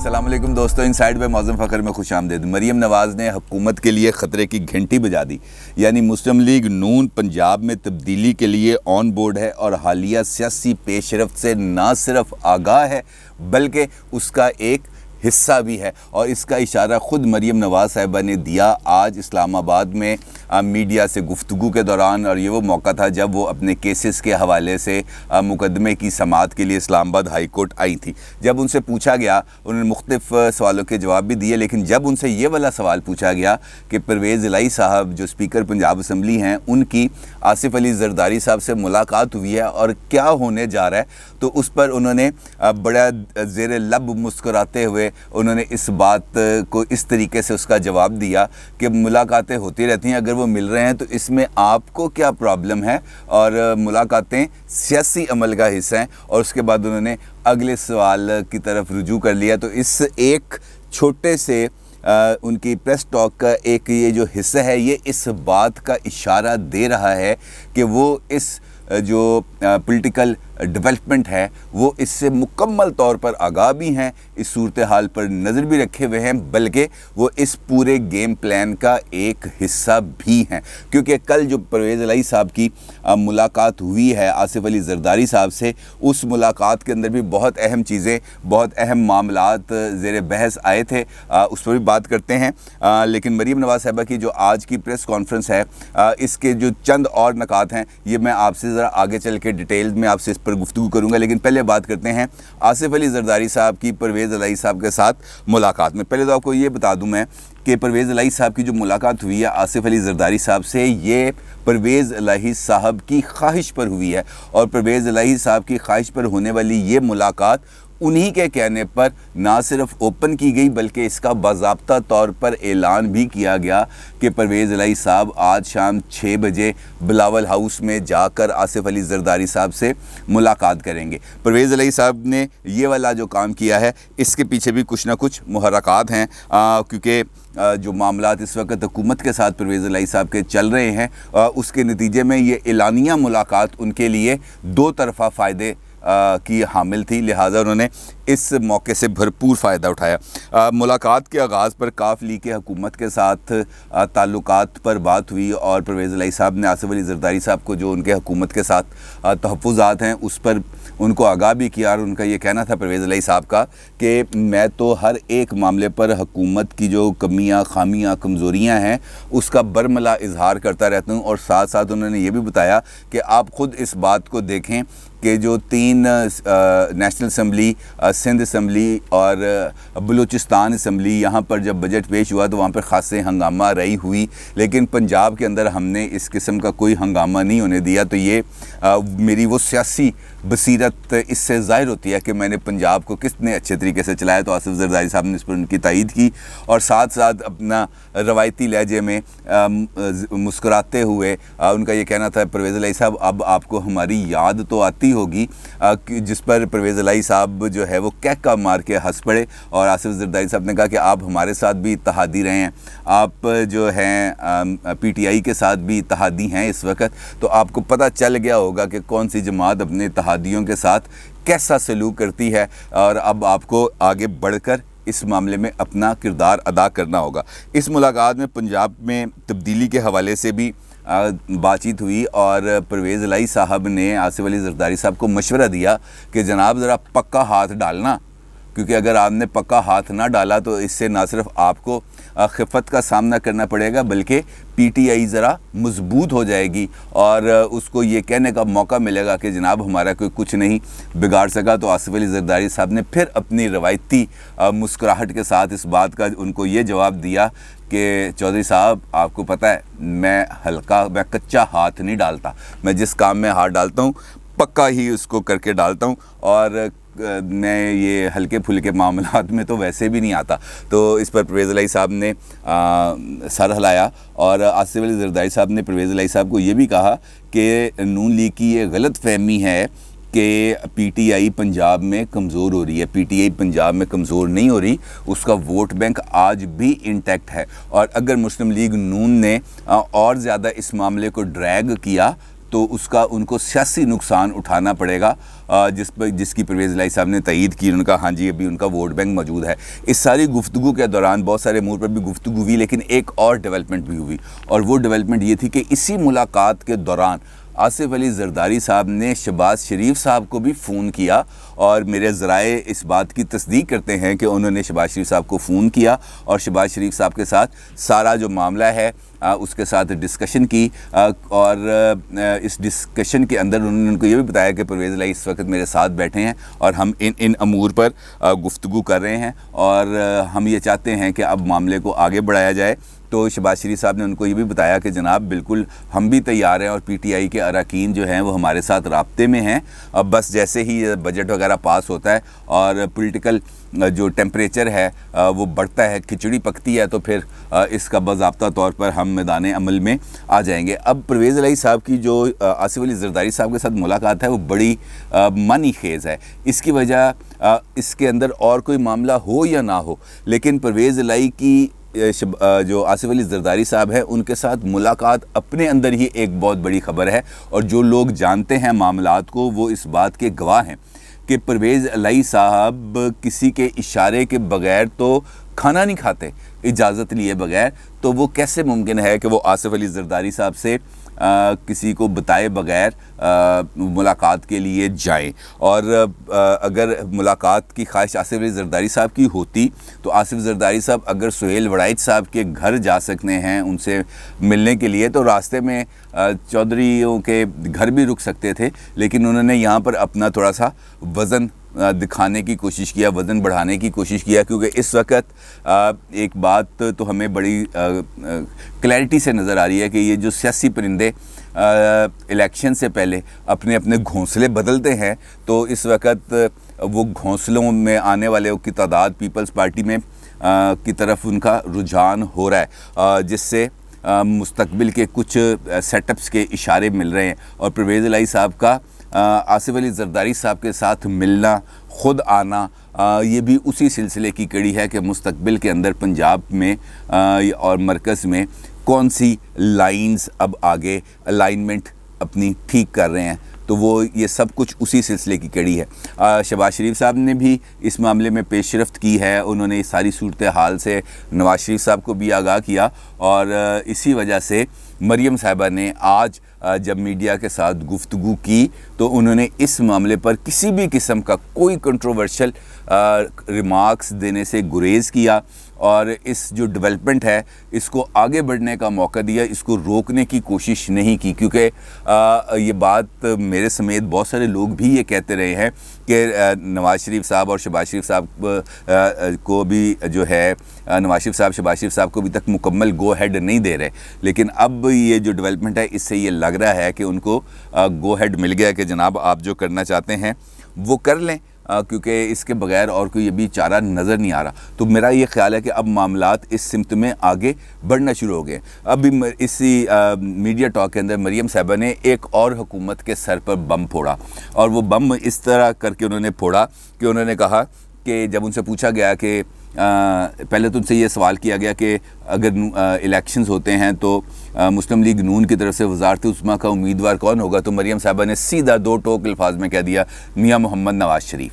السلام علیکم دوستو، انسائیڈ بائی معظم فخر میں خوش آمدید۔ مریم نواز نے حکومت کے لیے خطرے کی گھنٹی بجا دی، یعنی مسلم لیگ نون پنجاب میں تبدیلی کے لیے آن بورڈ ہے اور حالیہ سیاسی پیش رفت سے نہ صرف آگاہ ہے بلکہ اس کا ایک حصہ بھی ہے، اور اس کا اشارہ خود مریم نواز صاحبہ نے دیا آج اسلام آباد میں میڈیا سے گفتگو کے دوران، اور یہ وہ موقع تھا جب وہ اپنے کیسز کے حوالے سے مقدمے کی سماعت کے لیے اسلام آباد ہائی کورٹ آئی تھی۔ جب ان سے پوچھا گیا، انہوں نے مختلف سوالوں کے جواب بھی دیے، لیکن جب ان سے یہ والا سوال پوچھا گیا کہ پرویز الہی صاحب جو اسپیکر پنجاب اسمبلی ہیں، ان کی آصف علی زرداری صاحب سے ملاقات ہوئی ہے اور کیا ہونے جا رہا ہے، تو اس پر انہوں نے بڑا زیر لب مسکراتے ہوئے انہوں نے اس بات کو اس طریقے سے اس کا جواب دیا کہ ملاقاتیں ہوتی رہتی ہیں، اگر وہ مل رہے ہیں تو اس میں آپ کو کیا پرابلم ہے، اور ملاقاتیں سیاسی عمل کا حصہ ہیں۔ اور اس کے بعد انہوں نے اگلے سوال کی طرف رجوع کر لیا۔ تو اس ایک چھوٹے سے ان کی پریس ٹاک کا ایک یہ جو حصہ ہے، یہ اس بات کا اشارہ دے رہا ہے کہ وہ اس جو پولیٹیکل ڈیولپمنٹ ہے وہ اس سے مکمل طور پر آگاہ بھی ہیں، اس صورتحال پر نظر بھی رکھے ہوئے ہیں، بلکہ وہ اس پورے گیم پلان کا ایک حصہ بھی ہیں، کیونکہ کل جو پرویز الہی صاحب کی ملاقات ہوئی ہے آصف علی زرداری صاحب سے، اس ملاقات کے اندر بھی بہت اہم چیزیں، بہت اہم معاملات زیر بحث آئے تھے، اس پر بھی بات کرتے ہیں۔ لیکن مریم نواز صاحبہ کی جو آج کی پریس کانفرنس ہے، اس کے جو چند اور نکات ہیں، یہ میں آپ سے ذرا آگے چل کے ڈیٹیل میں آپ سے اس پر گفتگو کروں گا، لیکن پہلے بات کرتے ہیں آصف علی زرداری صاحب کی پرویز الہی صاحب کے ساتھ ملاقات میں۔ پہلے تو آپ کو یہ بتا دوں میں کہ پرویز الہی صاحب کی جو ملاقات ہوئی ہے آصف علی زرداری صاحب سے، یہ پرویز الہی صاحب کی خواہش پر ہوئی ہے، اور پرویز الہی صاحب کی خواہش پر ہونے والی یہ ملاقات انہی کے کہنے پر نہ صرف اوپن کی گئی بلکہ اس کا باضابطہ طور پر اعلان بھی کیا گیا کہ پرویز الہی صاحب آج شام 6 بجے بلاول ہاؤس میں جا کر آصف علی زرداری صاحب سے ملاقات کریں گے۔ پرویز الہی صاحب نے یہ والا جو کام کیا ہے، اس کے پیچھے بھی کچھ نہ کچھ محرکات ہیں، کیونکہ جو معاملات اس وقت حکومت کے ساتھ پرویز الہی صاحب کے چل رہے ہیں، اس کے نتیجے میں یہ اعلانیہ ملاقات ان کے لیے دو طرفہ فائدے کی حامل تھی، لہٰذا انہوں نے اس موقع سے بھرپور فائدہ اٹھایا۔ ملاقات کے آغاز پر کاف لیگ کے حکومت کے ساتھ تعلقات پر بات ہوئی، اور پرویز الہی صاحب نے آصف علی زرداری صاحب کو جو ان کے حکومت کے ساتھ تحفظات ہیں اس پر ان کو آگاہ بھی کیا، اور ان کا یہ کہنا تھا پرویز الہی صاحب کا کہ میں تو ہر ایک معاملے پر حکومت کی جو کمیاں، خامیاں، کمزوریاں ہیں اس کا برملا اظہار کرتا رہتا ہوں، اور ساتھ ساتھ انہوں نے یہ بھی بتایا کہ آپ خود اس بات کو دیکھیں کہ جو 3 نیشنل اسمبلی، سندھ اسمبلی اور بلوچستان اسمبلی، یہاں پر جب بجٹ پیش ہوا تو وہاں پر خاصے ہنگامہ رہی ہوئی، لیکن پنجاب کے اندر ہم نے اس قسم کا کوئی ہنگامہ نہیں ہونے دیا۔ تو یہ میری وہ سیاسی بصیرت اس سے ظاہر ہوتی ہے کہ میں نے پنجاب کو کتنے اچھے طریقے سے چلایا۔ تو آصف زرداری صاحب نے اس پر ان کی تائید کی، اور ساتھ ساتھ اپنا روایتی لہجے میں مسکراتے ہوئے ان کا یہ کہنا تھا، پرویز الہی صاحب اب آپ کو ہماری یاد تو آتی ہوگی، جس پر پرویز الہی صاحب جو ہے وہ کہکا مار کے ہنس پڑے، اور آصف زرداری صاحب نے کہا کہ آپ ہمارے ساتھ بھی اتحادی رہے ہیں، آپ جو ہیں پی ٹی آئی کے ساتھ بھی اتحادی ہیں اس وقت، تو آپ کو پتہ چل گیا ہوگا کہ کون سی جماعت اپنے اتحادیوں کے ساتھ کیسا سلوک کرتی ہے، اور اب آپ کو آگے بڑھ کر اس معاملے میں اپنا کردار ادا کرنا ہوگا۔ اس ملاقات میں پنجاب میں تبدیلی کے حوالے سے بھی بات چیت ہوئی، اور پرویز الہی صاحب نے آصف علی زرداری صاحب کو مشورہ دیا کہ جناب ذرا پکا ہاتھ ڈالنا، کیونکہ اگر آپ نے پکا ہاتھ نہ ڈالا تو اس سے نہ صرف آپ کو خفت کا سامنا کرنا پڑے گا بلکہ پی ٹی آئی ذرا مضبوط ہو جائے گی، اور اس کو یہ کہنے کا موقع ملے گا کہ جناب ہمارا کوئی کچھ نہیں بگاڑ سکا۔ تو آصف علی زرداری صاحب نے پھر اپنی روایتی مسکراہٹ کے ساتھ اس بات کا ان کو یہ جواب دیا کہ چودھری صاحب آپ کو پتہ ہے میں کچا ہاتھ نہیں ڈالتا، میں جس کام میں ہاتھ ڈالتا ہوں پکا ہی اس کو کر کے ڈالتا ہوں، اور میں یہ ہلکے پھلکے معاملات میں تو ویسے بھی نہیں آتا۔ تو اس پر پرویز الہی صاحب نے سر ہلایا، اور آصف علی زرداری صاحب نے پرویز الہی صاحب کو یہ بھی کہا کہ نون لیگ کی یہ غلط فہمی ہے کہ پی ٹی آئی پنجاب میں کمزور ہو رہی ہے۔ پی ٹی آئی پنجاب میں کمزور نہیں ہو رہی، اس کا ووٹ بینک آج بھی انٹیکٹ ہے، اور اگر مسلم لیگ نون نے اور زیادہ اس معاملے کو ڈریگ کیا تو اس کا ان کو سیاسی نقصان اٹھانا پڑے گا، جس کی پرویز الہی صاحب نے تائید کی. انہوں نے کہا ہاں جی ابھی ان کا ووٹ بینک موجود ہے. اس ساری گفتگو کے دوران بہت سارے امور پر بھی گفتگو ہوئی، لیکن ایک اور ڈیولپمنٹ بھی ہوئی، اور وہ ڈیولپمنٹ یہ تھی کہ اسی ملاقات کے دوران آصف علی زرداری صاحب نے شہباز شریف صاحب کو بھی فون کیا، اور میرے ذرائع اس بات کی تصدیق کرتے ہیں کہ انہوں نے شہباز شریف صاحب کو فون کیا اور شہباز شریف صاحب کے ساتھ سارا جو معاملہ ہے اس کے ساتھ ڈسکشن کی، اور اس ڈسکشن کے اندر انہوں نے ان کو یہ بھی بتایا کہ پرویز الہی اس وقت میرے ساتھ بیٹھے ہیں اور ہم ان امور پر گفتگو کر رہے ہیں، اور ہم یہ چاہتے ہیں کہ اب معاملے کو آگے بڑھایا جائے. تو شہباز شریف صاحب نے ان کو یہ بھی بتایا کہ جناب بالکل ہم بھی تیار ہیں، اور پی ٹی آئی کے اراکین جو ہیں وہ ہمارے ساتھ رابطے میں ہیں. اب بس جیسے ہی بجٹ وغیرہ پاس ہوتا ہے اور پولیٹیکل جو ٹیمپریچر ہے وہ بڑھتا ہے، کھچڑی پکتی ہے، تو پھر اس کا باضابطہ طور پر ہم میدان عمل میں آ جائیں گے. اب پرویز الہی صاحب کی جو آصف علی زرداری صاحب کے ساتھ ملاقات ہے وہ بڑی معنی خیز ہے. اس کی وجہ اس کے اندر اور کوئی معاملہ ہو یا نہ ہو، لیکن پرویز الہی کی جو آصف علی زرداری صاحب ہیں ان کے ساتھ ملاقات اپنے اندر ہی ایک بہت بڑی خبر ہے، اور جو لوگ جانتے ہیں معاملات کو وہ اس بات کے گواہ ہیں کہ پرویز الہی صاحب کسی کے اشارے کے بغیر تو کھانا نہیں کھاتے، اجازت لیے بغیر. تو وہ کیسے ممکن ہے کہ وہ آصف علی زرداری صاحب سے کسی کو بتائے بغیر ملاقات کے لیے جائیں؟ اور اگر ملاقات کی خواہش آصف علی زرداری صاحب کی ہوتی تو آصف زرداری صاحب اگر سہیل وڑائچ صاحب کے گھر جا سکتے ہیں ان سے ملنے کے لیے، تو راستے میں چودھریوں کے گھر بھی رک سکتے تھے، لیکن انہوں نے یہاں پر اپنا تھوڑا سا وزن دکھانے کی کوشش کیا، وزن بڑھانے کی کوشش کیا، کیونکہ اس وقت ایک بات تو ہمیں بڑی کلیئرٹی سے نظر آ رہی ہے کہ یہ جو سیاسی پرندے الیکشن سے پہلے اپنے اپنے گھونسلے بدلتے ہیں، تو اس وقت وہ گھونسلوں میں آنے والے کی تعداد پیپلز پارٹی میں کی طرف ان کا رجحان ہو رہا ہے، جس سے مستقبل کے کچھ سیٹ اپس کے اشارے مل رہے ہیں. اور پرویز الہی صاحب کا آصف علی زرداری صاحب کے ساتھ ملنا، خود آنا، یہ بھی اسی سلسلے کی کڑی ہے کہ مستقبل کے اندر پنجاب میں اور مرکز میں کون سی لائنز اب آگے الائنمنٹ اپنی ٹھیک کر رہے ہیں. تو وہ یہ سب کچھ اسی سلسلے کی کڑی ہے. شہباز شریف صاحب نے بھی اس معاملے میں پیش رفت کی ہے، انہوں نے اس ساری صورتحال سے نواز شریف صاحب کو بھی آگاہ کیا، اور اسی وجہ سے مریم صاحبہ نے آج جب میڈیا کے ساتھ گفتگو کی تو انہوں نے اس معاملے پر کسی بھی قسم کا کوئی کنٹروورشل ریمارکس دینے سے گریز کیا، اور اس جو ڈیولپمنٹ ہے اس کو آگے بڑھنے کا موقع دیا، اس کو روکنے کی کوشش نہیں کی. کیونکہ یہ بات میرے سمیت بہت سارے لوگ بھی یہ کہتے رہے ہیں کہ نواز شریف صاحب اور شہباز شریف صاحب کو بھی جو ہے نواز شریف صاحب شہباز شریف صاحب کو بھی تک مکمل گو ہیڈ نہیں دے رہے، لیکن اب یہ جو ڈیولپمنٹ ہے اس سے یہ لگ رہا ہے کہ ان کو گو ہیڈ مل گیا کہ جناب آپ جو کرنا چاہتے ہیں وہ کر لیں، کیونکہ اس کے بغیر اور کوئی ابھی چارہ نظر نہیں آ رہا. تو میرا یہ خیال ہے کہ اب معاملات اس سمت میں آگے بڑھنا شروع ہو گئے. ابھی اسی میڈیا ٹاک کے اندر مریم صاحبہ نے ایک اور حکومت کے سر پر بم پھوڑا، اور وہ بم اس طرح کر کے انہوں نے پھوڑا کہ انہوں نے کہا کہ جب ان سے پوچھا گیا کہ پہلے تو ان سے یہ سوال کیا گیا کہ اگر الیکشنز ہوتے ہیں تو مسلم لیگ نون کی طرف سے وزارت عظمیٰ کا امیدوار کون ہوگا، تو مریم صاحبہ نے سیدھا دو ٹوک الفاظ میں کہہ دیا میاں محمد نواز شریف.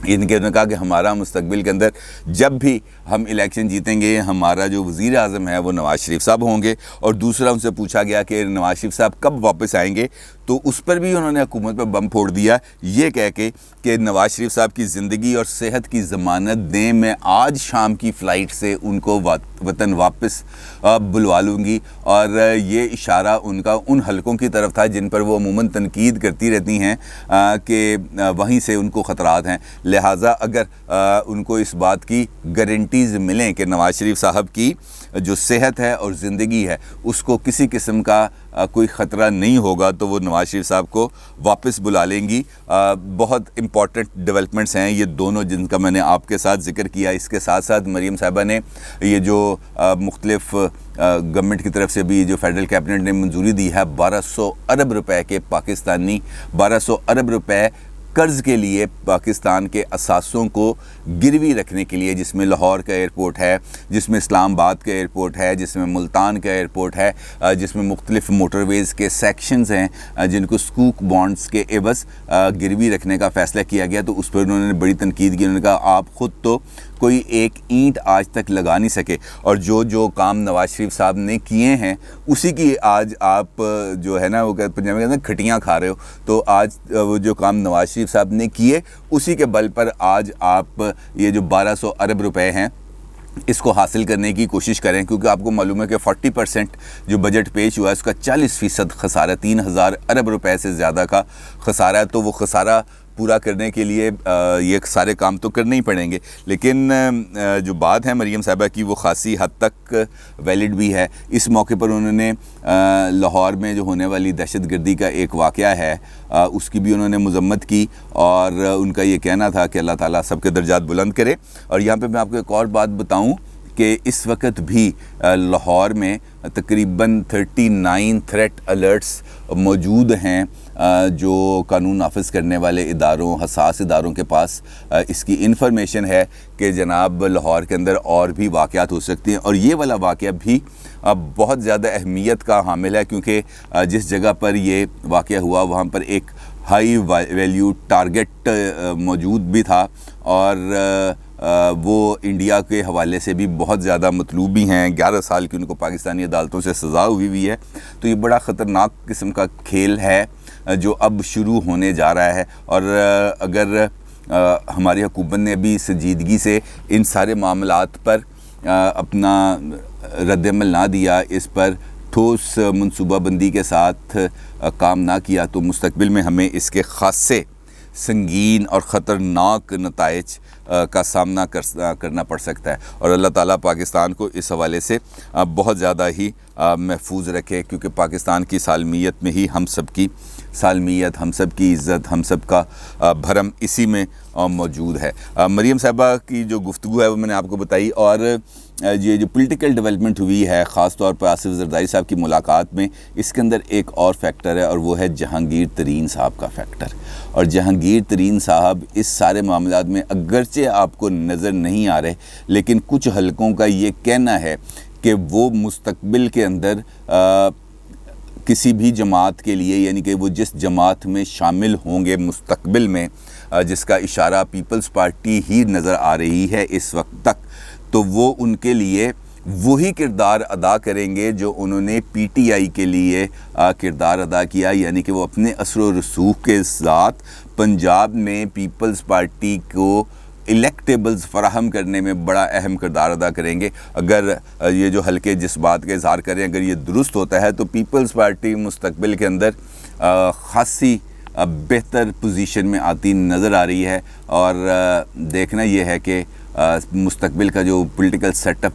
ان کے انہوں نے کہا کہ ہمارا مستقبل کے اندر جب بھی ہم الیکشن جیتیں گے ہمارا جو وزیر اعظم ہے وہ نواز شریف صاحب ہوں گے. اور دوسرا ان سے پوچھا گیا کہ نواز شریف صاحب کب واپس آئیں گے، تو اس پر بھی انہوں نے حکومت پر بم پھوڑ دیا، یہ کہہ کے کہ نواز شریف صاحب کی زندگی اور صحت کی ضمانت دیں، میں آج شام کی فلائٹ سے ان کو وطن واپس بلوا لوں گی. اور یہ اشارہ ان کا ان حلقوں کی طرف تھا جن پر وہ عموماً تنقید کرتی رہتی ہیں کہ وہیں سے ان کو خطرات ہیں. لہٰذا اگر ان کو اس بات کی گارنٹیز ملیں کہ نواز شریف صاحب کی جو صحت ہے اور زندگی ہے اس کو کسی قسم کا کوئی خطرہ نہیں ہوگا تو وہ نواز شریف صاحب کو واپس بلا لیں گی. بہت امپورٹنٹ ڈیولپمنٹس ہیں یہ دونوں جن کا میں نے آپ کے ساتھ ذکر کیا. اس کے ساتھ ساتھ مریم صاحبہ نے یہ جو مختلف گورنمنٹ کی طرف سے بھی جو فیڈرل کیبنٹ نے منظوری دی ہے 1200 ارب روپے کے، پاکستانی 1200 ارب روپے قرض کے لیے پاکستان کے اثاثوں کو گروی رکھنے کے لیے، جس میں لاہور کا ایئرپورٹ ہے، جس میں اسلام آباد کا ایئرپورٹ ہے، جس میں ملتان کا ایئرپورٹ ہے، جس میں مختلف موٹر ویز کے سیکشنز ہیں جن کو سکوک بانڈز کے عوض گروی رکھنے کا فیصلہ کیا گیا، تو اس پر انہوں نے بڑی تنقید کی۔ انہوں نے کہا آپ خود تو کوئی ایک اینٹ آج تک لگا نہیں سکے، اور جو کام نواز شریف صاحب نے کیے ہیں اسی کی آج آپ جو ہے نا وہ پنجابی میں کہتے ہیں کھٹیاں کھا رہے ہو۔ تو آج وہ جو کام نواز شریف صاحب نے کیے اسی کے بل پر آج آپ یہ جو 1200 ارب روپے ہیں اس کو حاصل کرنے کی کوشش کریں، کیونکہ آپ کو معلوم ہے کہ 40% جو بجٹ پیش ہوا ہے اس کا 40% خسارہ، 3000 ارب روپے سے زیادہ کا خسارہ ہے۔ تو وہ خسارہ پورا کرنے کے لیے یہ سارے کام تو کرنے ہی پڑیں گے، لیکن جو بات ہے مریم صاحبہ کی وہ خاصی حد تک ویلڈ بھی ہے۔ اس موقع پر انہوں نے لاہور میں جو ہونے والی دہشت گردی کا ایک واقعہ ہے اس کی بھی انہوں نے مذمت کی، اور ان کا یہ کہنا تھا کہ اللہ تعالیٰ سب کے درجات بلند کرے۔ اور یہاں پہ میں آپ کو ایک اور بات بتاؤں کہ اس وقت بھی لاہور میں تقریباً 39 تھریٹ الرٹس موجود ہیں جو قانون نافذ کرنے والے اداروں، حساس اداروں کے پاس اس کی انفارمیشن ہے کہ جناب لاہور کے اندر اور بھی واقعات ہو سکتے ہیں۔ اور یہ والا واقعہ بھی بہت زیادہ اہمیت کا حامل ہے، کیونکہ جس جگہ پر یہ واقعہ ہوا وہاں پر ایک ہائی ویلیو ٹارگٹ موجود بھی تھا، اور وہ انڈیا کے حوالے سے بھی بہت زیادہ مطلوب بھی ہیں۔ 11 سال کی ان کو پاکستانی عدالتوں سے سزا ہوئی ہے۔ تو یہ بڑا خطرناک قسم کا کھیل ہے جو اب شروع ہونے جا رہا ہے، اور اگر ہماری حکومت نے ابھی سنجیدگی سے ان سارے معاملات پر اپنا رد عمل نہ دیا، اس پر ٹھوس منصوبہ بندی کے ساتھ کام نہ کیا، تو مستقبل میں ہمیں اس کے خاصے سنگین اور خطرناک نتائج کا سامنا کرنا پڑ سکتا ہے۔ اور اللہ تعالیٰ پاکستان کو اس حوالے سے بہت زیادہ ہی محفوظ رکھے، کیونکہ پاکستان کی سالمیت میں ہی ہم سب کی سالمیت، ہم سب کی عزت، ہم سب کا بھرم اسی میں موجود ہے۔ مریم صاحبہ کی جو گفتگو ہے وہ میں نے آپ کو بتائی، اور یہ جو پولیٹیکل ڈیولپمنٹ ہوئی ہے خاص طور پر آصف زرداری صاحب کی ملاقات میں، اس کے اندر ایک اور فیکٹر ہے، اور وہ ہے جہانگیر ترین صاحب کا فیکٹر۔ اور جہانگیر ترین صاحب اس سارے معاملات میں اگرچہ آپ کو نظر نہیں آ رہے، لیکن کچھ حلقوں کا یہ کہنا ہے کہ وہ مستقبل کے اندر کسی بھی جماعت کے لیے، یعنی کہ وہ جس جماعت میں شامل ہوں گے مستقبل میں، جس کا اشارہ پیپلز پارٹی ہی نظر آ رہی ہے اس وقت تک، تو وہ ان کے لیے وہی کردار ادا کریں گے جو انہوں نے پی ٹی آئی کے لیے کردار ادا کیا، یعنی کہ وہ اپنے اثر و رسوخ کے ساتھ پنجاب میں پیپلز پارٹی کو الیکٹیبلز فراہم کرنے میں بڑا اہم کردار ادا کریں گے۔ اگر یہ جو حلقے جس بات کا اظہار کریں اگر یہ درست ہوتا ہے تو پیپلز پارٹی مستقبل کے اندر خاصی بہتر پوزیشن میں آتی نظر آ رہی ہے، اور دیکھنا یہ ہے کہ مستقبل کا جو پولیٹیکل سیٹ اپ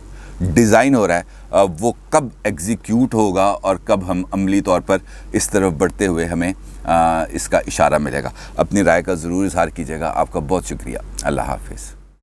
ڈیزائن ہو رہا ہے وہ کب ایگزیکیوٹ ہوگا اور کب ہم عملی طور پر اس طرف بڑھتے ہوئے ہمیں اس کا اشارہ ملے گا۔ اپنی رائے کا ضرور اظہار کیجیے گا۔ آپ کا بہت شکریہ۔ اللہ حافظ۔